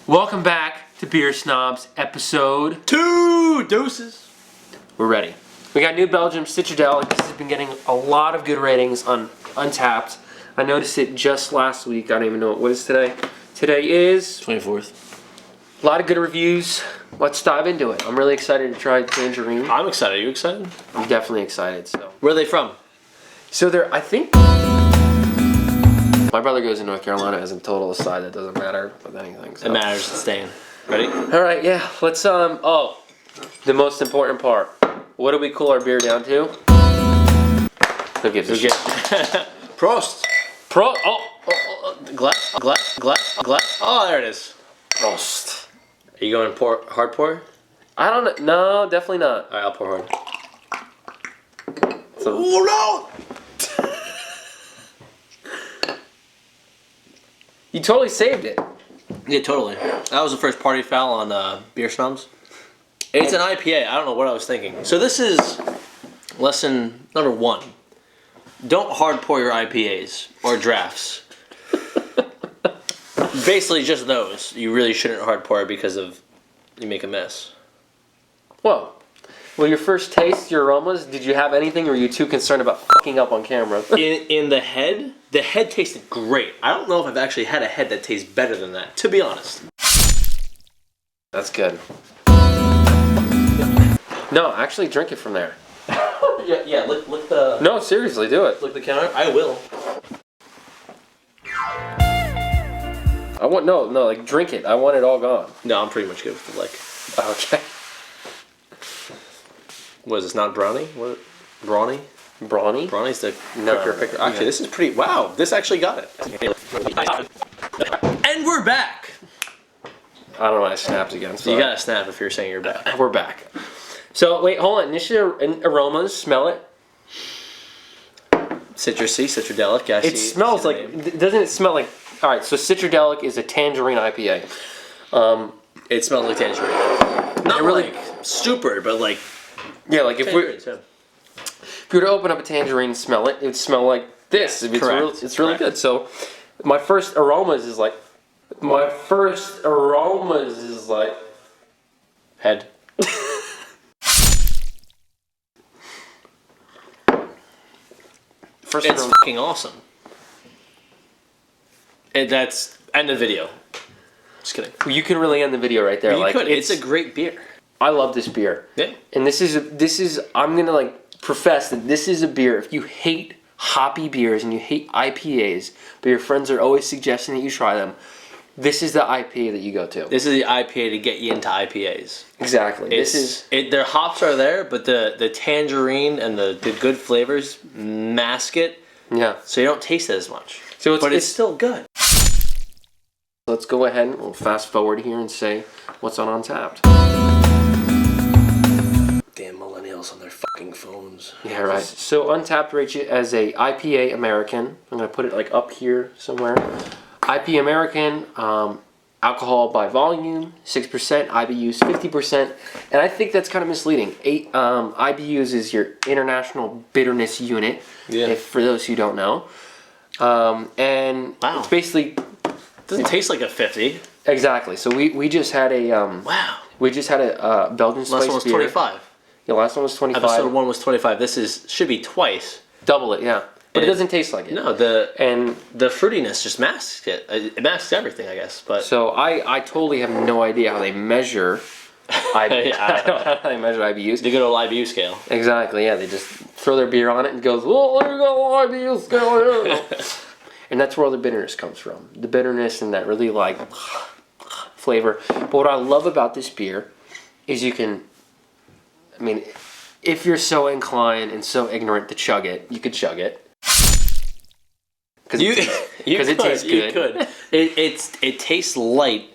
Welcome back to Beer Snobs, episode 2 doses. We're ready. We got new Belgium Citradelic. This has been getting a lot of good ratings on Untapped. I noticed it just last week. I don't even know what is today. Today is 24th. A lot of good reviews. Let's dive into it. I'm really excited to try Tangerine. I'm excited. Are you excited? I'm definitely excited. So, Where are they from? so they're, I think, my brother goes to North Carolina as a total aside. That doesn't matter with anything. So. It matters. It's staying. Ready? All right, yeah. Let's the most important part. What do we cool our beer down to? Who gives a shit? Prost. Glass. Oh, there it is. Prost. Are you going hard pour? I don't know. No, definitely not. All right, I'll pour hard. So, Oh you totally saved it. no! Yeah, totally. That was the first party foul on Beer Snobs. It's an IPA. I don't know what I was thinking. So this is lesson number 1. Don't hard pour your IPAs or drafts. Basically, just those. You really shouldn't hard pour because you make a mess. Whoa. Well, your first taste, your aromas, did you have anything or were you too concerned about fucking up on camera? In the head tasted great. I don't know if I've actually had a head that tastes better than that, to be honest. That's good. No, actually drink it from there. yeah, lick the... No, seriously, do it. Lick the counter? I will. Like drink it. I want it all gone. No, I'm pretty much good with the lick. Okay. What is this, not brownie? What? Brawny? Brawny? Brawny's the No, picker. Actually, yeah. this is pretty... Wow, this actually got it. And we're back! I don't know, I snapped again. So you gotta snap if you're saying you're back. We're back. So, wait, hold on. Initial aromas, smell it. Citrusy, Citradelic. Yeah, It smells like... Doesn't it smell like... Alright, so Citradelic is a tangerine IPA. It smells like tangerine. Not really- like super, but like... Yeah, like if we were to open up a tangerine and smell it, it would smell like this. Correct. It's really good. So, my first aromas is like... Head. It's fucking awesome. That's end of video. Just kidding. You can really end the video right there. You could. It's a great beer. I love this beer. Yeah. And this is I'm gonna like profess that this is a beer. If you hate hoppy beers and you hate IPAs, but your friends are always suggesting that you try them, this is the IPA that you go to. This is the IPA to get you into IPAs. Exactly. Their hops are there, but the tangerine and the good flavors mask it. Yeah. So you don't taste it as much. So it's still good. Let's go ahead and we'll fast forward here and say what's on Untapped. Damn millennials on their fucking phones. Yeah, right. So Untapped rates it as a IPA American. I'm gonna put it like up here somewhere. IPA American, alcohol by volume, 6%, IBUs 50%, and I think that's kind of misleading. IBUs is your International Bitterness Unit, if for those who don't know. And wow. It's basically... Doesn't taste like a 50. Exactly. So we just had a... wow. We just had a Belgian spice beer. Last one was 25. Yeah, last one was 25. Episode 1 was 25. This should be twice. Double it, yeah. But it doesn't taste like it. No, the fruitiness just masks it. It masks everything, I guess. But so I totally have no idea how they measure IBUs. I don't know how they measure IBUs. The good old IBU scale. Exactly, yeah. They just throw their beer on it and goes, oh, there you go, IBU scale here. And that's where all the bitterness comes from. The bitterness and that really like flavor. But what I love about this beer is you can, I mean, if you're so inclined and so ignorant to chug it, you could chug it. Because it tastes good. You could. It tastes light,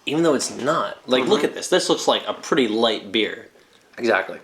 even though it's not. Like, look at this. This looks like a pretty light beer. Exactly.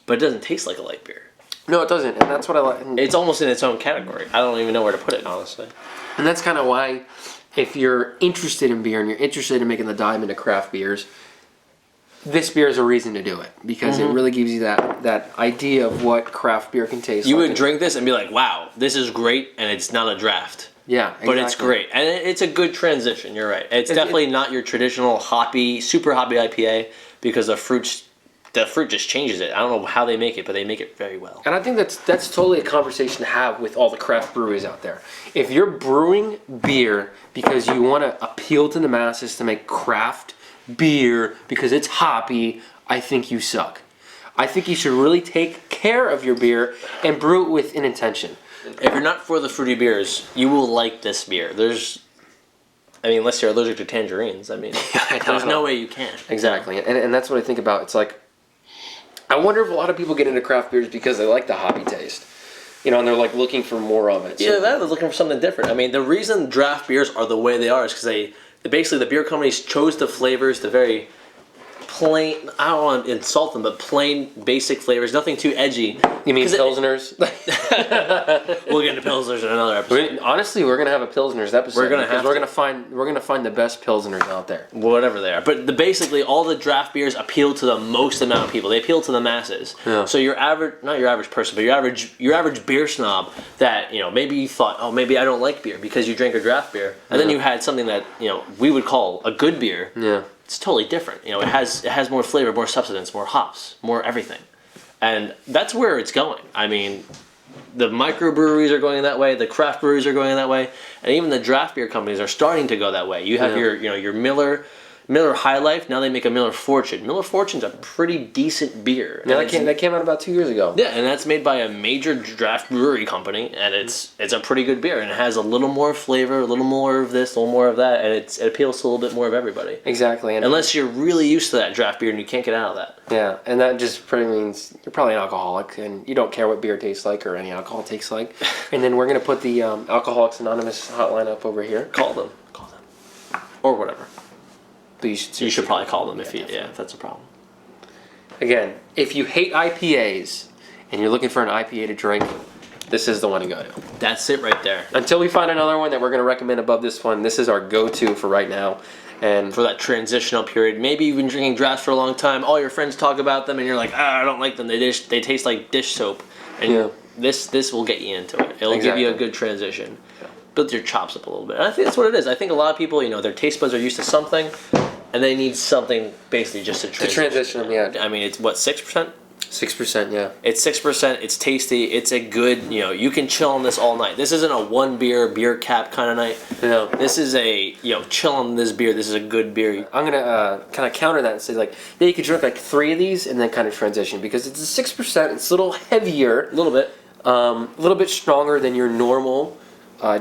But it doesn't taste like a light beer. No, it doesn't, and that's what I like. It's almost in its own category. I don't even know where to put it, honestly. And that's kind of why, if you're interested in beer and you're interested in making the dive into craft beers, this beer is a reason to do it, because it really gives you that idea of what craft beer can taste like. You would drink this and be like, wow, this is great, and it's not a draft. Yeah, exactly. But it's great, and it's a good transition. You're right. It's definitely not your traditional super hoppy IPA because the fruit just changes it. I don't know how they make it, but they make it very well. And I think that's totally a conversation to have with all the craft breweries out there. If you're brewing beer because you want to appeal to the masses to make craft beer because it's hoppy, I think you suck. I think you should really take care of your beer and brew it with an intention. If you're not for the fruity beers, you will like this beer. Unless you're allergic to tangerines, there's no way you can. Exactly, and that's what I think about. It's like, I wonder if a lot of people get into craft beers because they like the hoppy taste. And they're like looking for more of it. So. Yeah, they're looking for something different. The reason draft beers are the way they are is because basically the beer companies chose the flavors, the very plain, I don't want to insult them, but plain, basic flavors, nothing too edgy. You mean Pilsners? We'll get into Pilsners in another episode. Honestly, we're gonna have a Pilsners episode. We're gonna find the best Pilsners out there. Whatever they are, but basically all the draft beers appeal to the most amount of people. They appeal to the masses. Yeah. So not your average person, but your average beer snob that maybe you thought, oh, maybe I don't like beer because you drank a draft beer, and then you had something that we would call a good beer. Yeah. It's totally different. It has more flavor, more substance, more hops, more everything. And that's where it's going. The microbreweries are going that way, the craft breweries are going that way, and even the draft beer companies are starting to go that way. You have your Miller High Life, now they make a Miller Fortune. Miller Fortune's a pretty decent beer. Yeah, that came out about 2 years ago. Yeah, and that's made by a major draft brewery company, and it's a pretty good beer, and it has a little more flavor, a little more of this, a little more of that, and it appeals to a little bit more of everybody. Exactly. And unless you're really used to that draft beer and you can't get out of that. Yeah, and that just pretty means you're probably an alcoholic, and you don't care what beer tastes like or any alcohol tastes like. And then we're going to put the Alcoholics Anonymous hotline up over here. Call them. Or whatever. But you should probably call them if that's a problem. Again, if you hate IPAs and you're looking for an IPA to drink, this is the one to go to. That's it right there. Until we find another one that we're going to recommend above this one, this is our go-to for right now. And for that transitional period, maybe you've been drinking drafts for a long time. All your friends talk about them, and you're like, I don't like them. They taste like dish soap. And this will get you into it. It'll give you a good transition. Build your chops up a little bit. And I think that's what it is. I think a lot of people, their taste buds are used to something, and they need something basically just to transition them. Yeah. It's what, 6%? 6%, yeah. It's 6%. It's tasty. It's a good, you can chill on this all night. This isn't a one beer cap kind of night. No. This is a, chill on this beer. This is a good beer. I'm going to kind of counter that and say, you could drink 3 of these and then kind of transition because it's a 6%. It's a little heavier. A little bit. A little bit stronger than your normal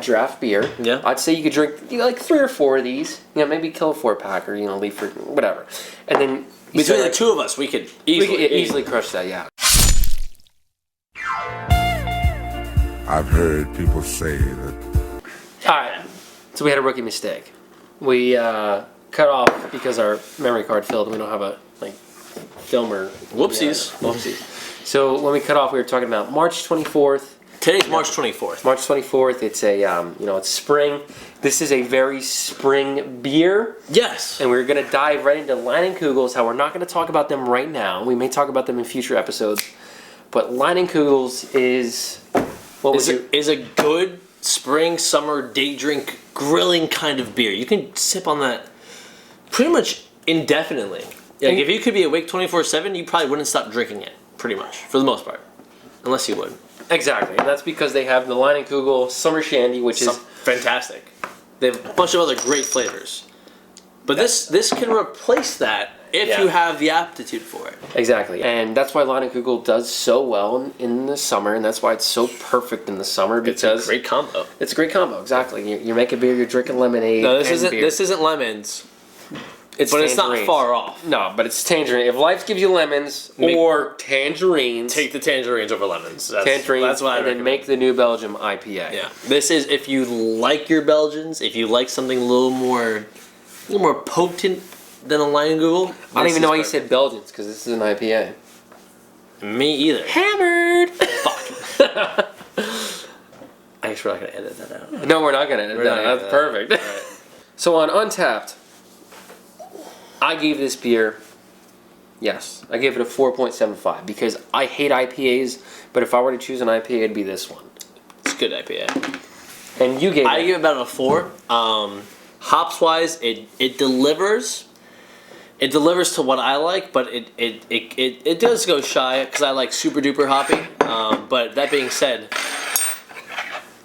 draft beer. Yeah. I'd say you could drink 3 or 4 of these. Maybe kill a 4-pack or leave for whatever. And then between the two of us, we could easily crush that. Yeah. I've heard people say that. All right. So we had a rookie mistake. We cut off because our memory card filled. We don't have a filmer. Whoopsies. So when we cut off, we were talking about March 24th. Today's March 24th. March 24th. It's a it's spring. This is a very spring beer. Yes. And we're going to dive right into Leinenkugel's. How we're not going to talk about them right now. We may talk about them in future episodes. But Leinenkugel's is a good spring, summer, day drink, grilling kind of beer. You can sip on that pretty much indefinitely. If you could be awake 24/7, you probably wouldn't stop drinking it, pretty much, for the most part. Unless you would. Exactly. And that's because they have the Leinenkugel Summer Shandy, which is fantastic. They have a bunch of other great flavors. But this can replace that if you have the aptitude for it. Exactly. And that's why Leinenkugel does so well in the summer, and that's why it's so perfect in the summer, because it's a great combo. It's a great combo, exactly. You're making beer, you're drinking lemonade. No, this isn't lemons. It's not far off. No, but it's tangerine. If life gives you lemons or tangerines, take the tangerines over lemons. Tangerines, that's what I recommend. Then make the New Belgium IPA. Yeah, this is if you like your Belgians, if you like something a little more potent than a Leinenkugel. I don't even know why you said Belgians, because this is an IPA. Me either. Hammered. Fuck. I guess we're not gonna edit that out. No, we're not gonna edit that out. That's perfect. Right. So on Untapped, I gave this beer, I gave it a 4.75 because I hate IPAs, but if I were to choose an IPA, it'd be this one. It's a good IPA. And you gave I it. give it about a 4. Hops wise, it delivers. It delivers to what I like, but it does go shy because I like super duper hoppy. But that being said,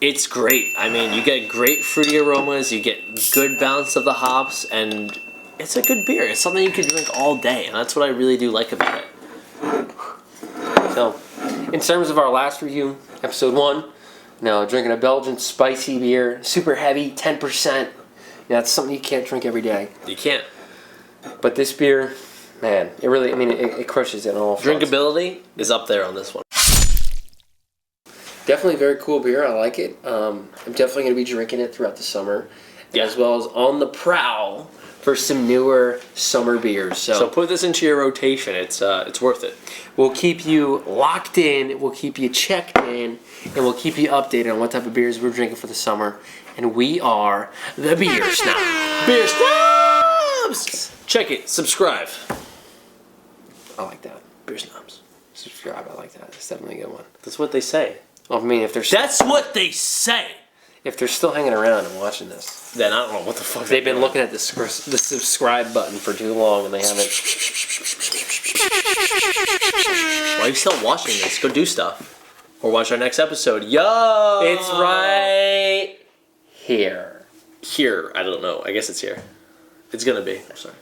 it's great. I mean, you get great fruity aromas, you get good balance of the hops, and it's a good beer. It's something you can drink all day, and that's what I really do like about it. So, in terms of our last review, episode 1, drinking a Belgian spicy beer, super heavy, 10%. That's something you can't drink every day. You can't. But this beer, man, it crushes it on all fronts. Drinkability is up there on this one. Definitely a very cool beer. I like it. I'm definitely going to be drinking it throughout the summer, as well as on the prowl for some newer summer beers. So put this into your rotation. It's worth it. We'll keep you locked in. We'll keep you checked in, and we'll keep you updated on what type of beers we're drinking for the summer. And we are the Beer Snobs. Beer Snobs! Check it. Subscribe. I like that. Beer Snobs. Subscribe. I like that. It's definitely a good one. That's what they say. Well, I mean, if they're That's what they say. If they're still hanging around and watching this, then I don't know what the fuck they've been looking at the subscribe button for too long and they haven't. Why are you still watching this? Go do stuff. Or watch our next episode. Yo! It's right here. Here. I don't know. I guess it's here. It's gonna be. I'm sorry.